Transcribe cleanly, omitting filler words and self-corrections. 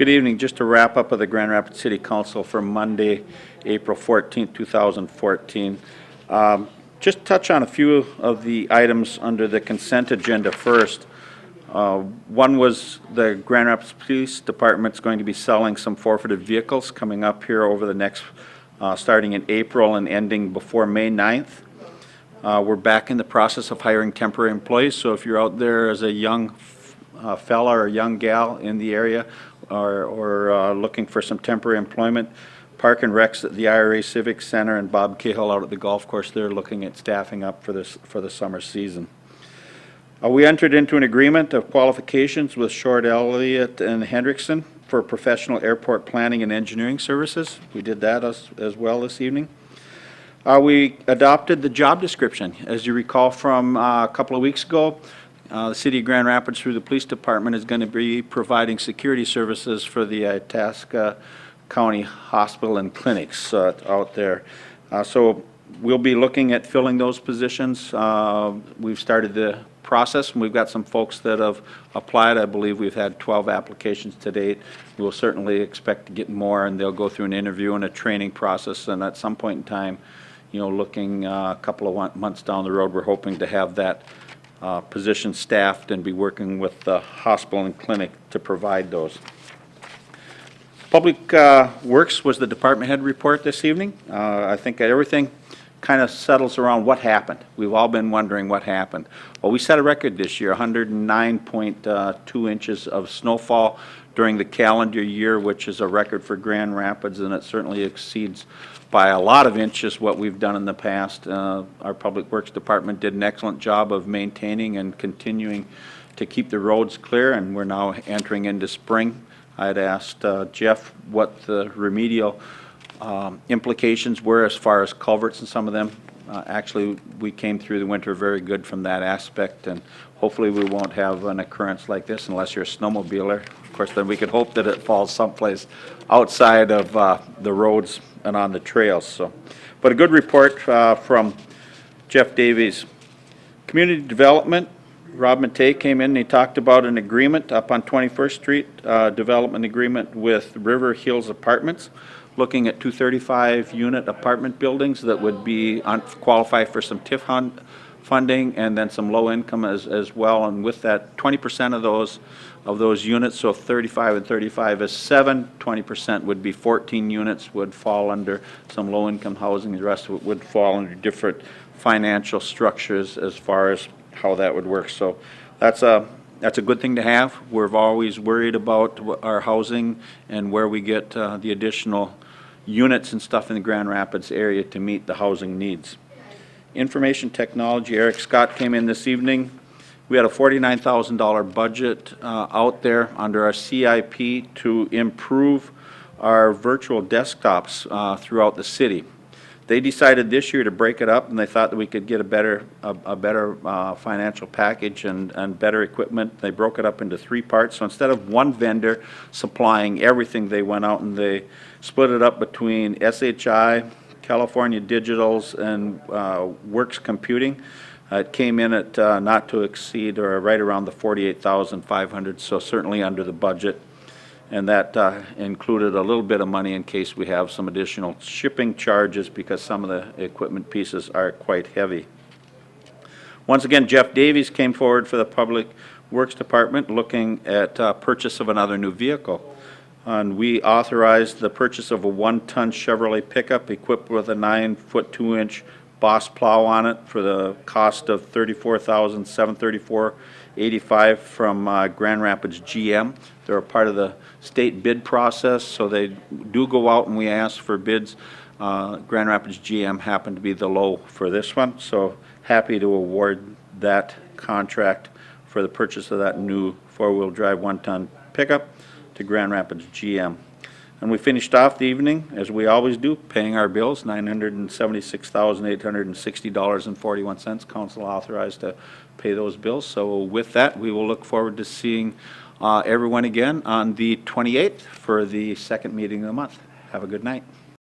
Good evening. Just a wrap up of the Grand Rapids City Council for Monday, April 14th, 2014. Just touch on a few of the items under the consent agenda first. One was the Grand Rapids Police Department's going to be selling some forfeited vehicles coming up here over the next, starting in April and ending before May 9th. We're back in the process of hiring temporary employees, so if you're out there as a young fella or young gal in the area or looking for some temporary employment, Park and Recs at the IRA Civic Center and Bob Cahill out at the golf course, they're looking at staffing up for the summer season. We entered into an agreement of qualifications with Short Elliott and Hendrickson for professional airport planning and engineering services. We did that as well this evening. We adopted the job description. As you recall from a couple of weeks ago, the City of Grand Rapids through the Police Department is going to be providing security services for the Itasca County Hospital and clinics out there. So we'll be looking at filling those positions. We've started the process and we've got some folks that have applied. I believe we've had 12 applications to date. We'll certainly expect to get more, and they'll go through an interview and a training process, and at some point in time, you know, looking a couple of months down the road, we're hoping to have that position staffed and be working with the hospital and clinic to provide those. Public Works was the department head report this evening. I think everything kind of settles around what happened. We've all been wondering what happened. Well, we set a record this year, 109.2 inches of snowfall during the calendar year, which is a record for Grand Rapids, and it certainly exceeds by a lot of inches what we've done in the past. Our Public Works Department did an excellent job of maintaining and continuing to keep the roads clear, and we're now entering into spring. I had asked Jeff what the remedial implications were as far as culverts and some of them. Actually, we came through the winter very good from that aspect, and hopefully we won't have an occurrence like this unless you're a snowmobiler. Of course, then we could hope that it falls someplace outside of the roads and on the trails. So, but a good report from Jeff Davies. Community Development, Rob Matei came in and he talked about an agreement up on 21st Street, development agreement with River Hills Apartments, looking at 235 unit apartment buildings that would be qualify for some TIF funding and then some low income as well. And with that, 20% of those units, so 35 and 35 is 7, 20% would be 14 units, would fall under some low income housing. The rest of it would fall under different financial structures as far as how that would work. So that's a good thing to have. We're always worried about our housing and where we get the additional units and stuff in the Grand Rapids area to meet the housing needs. Information technology, Eric Scott came in this evening. We had a $49,000 budget out there under our CIP to improve our virtual desktops throughout the city. They decided this year to break it up, and they thought that we could get a better financial package and better equipment. They broke it up into 3 parts. So instead of one vendor supplying everything, they went out and they split it up between SHI, California Digitals, and Works Computing. It came in at not to exceed or right around the $48,500, so certainly under the budget. And that included a little bit of money in case we have some additional shipping charges because some of the equipment pieces are quite heavy. Once again, Jeff Davies came forward for the Public Works Department looking at purchase of another new vehicle. And we authorized the purchase of a 1-ton Chevrolet pickup equipped with a 9-foot 2-inch Boss plow on it for the cost of $34,734.85 from Grand Rapids GM. They're a part of the state bid process, so they do go out and we ask for bids. Grand Rapids GM happened to be the low for this one, so happy to award that contract for the purchase of that new 4-wheel drive 1-ton pickup to Grand Rapids GM. And we finished off the evening, as we always do, paying our bills, $976,860.41. Council authorized to pay those bills. So with that, we will look forward to seeing everyone again on the 28th for the second meeting of the month. Have a good night.